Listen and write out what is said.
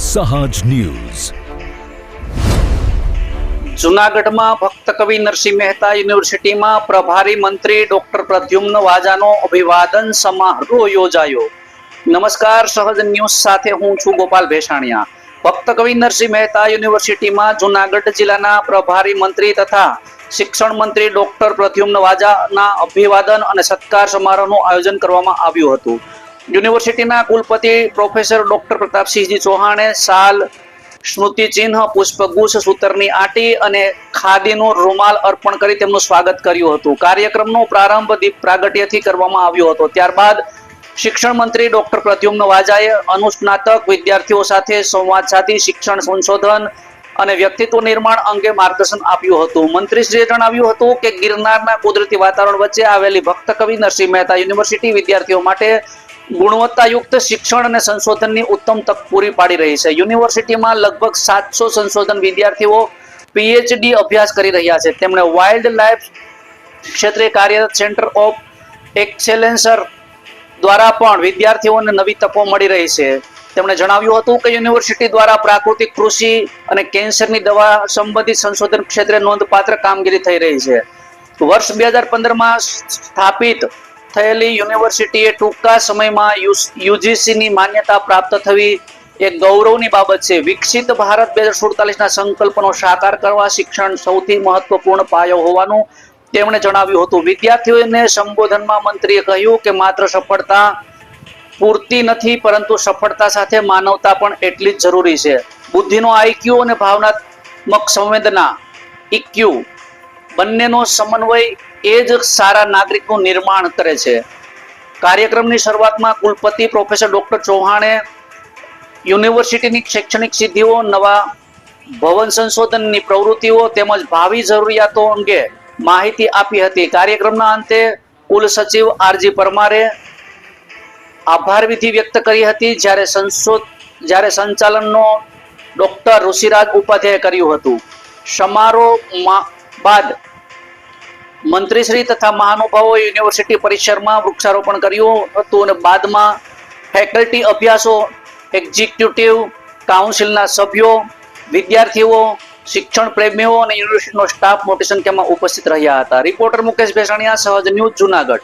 સહજ ન્યૂઝ. જૂનાગઢમાં ભક્ત કવિ નરસિંહ મહેતા યુનિવર્સિટીમાં પ્રભારી મંત્રી ડોક્ટર પ્રદ્યુમ્ન વાજાનો અભિવાદન સમારોહ યોજાયો. નમસ્કાર, સહજ ન્યૂઝ સાથે હું છું ગોપાલ ભેસાણીયા. ભક્ત કવિ નરસિંહ મહેતા યુનિવર્સિટીમાં જૂનાગઢ જિલ્લાના પ્રભારી મંત્રી તથા શિક્ષણ મંત્રી ડોક્ટર પ્રદ્યુમ્ન વાજાના અભિવાદન અને સત્કાર સમારોહનું આયોજન કરવામાં આવ્યું હતું. યુનિવર્સિટીના કુલપતિ પ્રોફેસર ડોક્ટર પ્રતાપસિંહજી ચૌહાણે શાલ, સ્મૃતિ ચિહ્ન, પુષ્પગુચ્છ, સૂતરની આંટી અને ખાદીનો રૂમાલ અર્પણ કરી તેમનું સ્વાગત કર્યું હતું. કાર્યક્રમનો પ્રારંભ દીપ પ્રાગટ્યથી કરવામાં આવ્યો હતો. ત્યારબાદ શિક્ષણ મંત્રી ડોક્ટર પ્રદ્યુમ્ન વાજાએ અનુસ્નાતક વિદ્યાર્થીઓ સાથે સંવાદ સાધી શિક્ષણ સંશોધન અને વ્યક્તિત્વ નિર્માણ અંગે માર્ગદર્શન આપ્યું હતું. મંત્રીશ્રીએ જણાવ્યું હતું કે ગિરનારના કુદરતી વાતાવરણ વચ્ચે આવેલી ભક્ત કવિ નરસિંહ મહેતા યુનિવર્સિટી વિદ્યાર્થીઓ માટે ગુણવત્તાયુક્ત શિક્ષણ અને સંશોધનની ઉત્તમ તક પૂરી પાડી રહી છે. યુનિવર્સિટીમાં લગભગ 700 સંશોધન વિદ્યાર્થીઓ પીએચડી અભ્યાસ કરી રહ્યા છે. તેમણે વાઇલ્ડ લાઇફ ક્ષેત્રે કાર્યરત સેન્ટર ઓફ એક્સેલન્સર દ્વારા પણ વિદ્યાર્થીઓને નવી તકો મળી રહી છે. તેમણે જણાવ્યું હતું કે યુનિવર્સિટી દ્વારા પ્રાકૃતિક કૃષિ અને કેન્સરની દવા સંબંધિત સંશોધન ક્ષેત્રે નોંધપાત્ર કામગીરી થઈ રહી છે. વર્ષ 2015માં સ્થાપિત થયેલી યુનિવર્સિટીએ ટૂંકા સમયમાં યુજીસીની માન્યતા પ્રાપ્ત થવી એક ગૌરવની બાબત છે. વિકસિત ભારત 2047ના સંકલ્પનો સાકાર કરવા શિક્ષણ સૌથી મહત્વપૂર્ણ પાયો હોવાનું તેમણે જણાવ્યું હતું. વિદ્યાર્થીઓને સંબોધનમાં મંત્રીએ કહ્યું કે માત્ર સફળતા પૂરતી નથી, પરંતુ સફળતા સાથે માનવતા પણ એટલી જ જરૂરી છે. બુદ્ધિનો આઈક્યુ અને ભાવનાત્મક સંવેદના ઇક્યુ બંનેનો સમન્વય એ જ સારા નાગરિકનું નિર્માણ કરે છે. કાર્યક્રમની શરૂઆતમાં કુલપતિ પ્રોફેસર ડોક્ટર ચૌહાણે યુનિવર્સિટીની શૈક્ષણિક સિદ્ધિઓ, નવા ભવન સંશોધનની પ્રવૃત્તિઓ તેમજ ભાવિ જરૂરિયાતો અંગે માહિતી આપી હતી. કાર્યક્રમના અંતે કુલ સચિવ આરજી પરમારે આભાર વિધિ વ્યક્ત કરી હતી, જ્યારે સંચાલનનો ડોક્ટર ઋષિરાજ ઉપાધ્યાય કર્યું હતું. સમારોહ બાદ મંત્રીશ્રી તથા મહાનુભાવોએ યુનિવર્સિટી પરિસરમાં વૃક્ષારોપણ કર્યું હતું અને બાદમાં ફેકલ્ટી અભ્યાસો, એક્ઝિક્યુટિવ કાઉન્સિલના સભ્યો, વિદ્યાર્થીઓ, શિક્ષણ પ્રેમીઓ અને યુનિવર્સિટીનો સ્ટાફ મોટી સંખ્યામાં ઉપસ્થિત રહ્યા હતા. રિપોર્ટર મુકેશ ભેસાણીયા, સહજ ન્યૂઝ, જૂનાગઢ.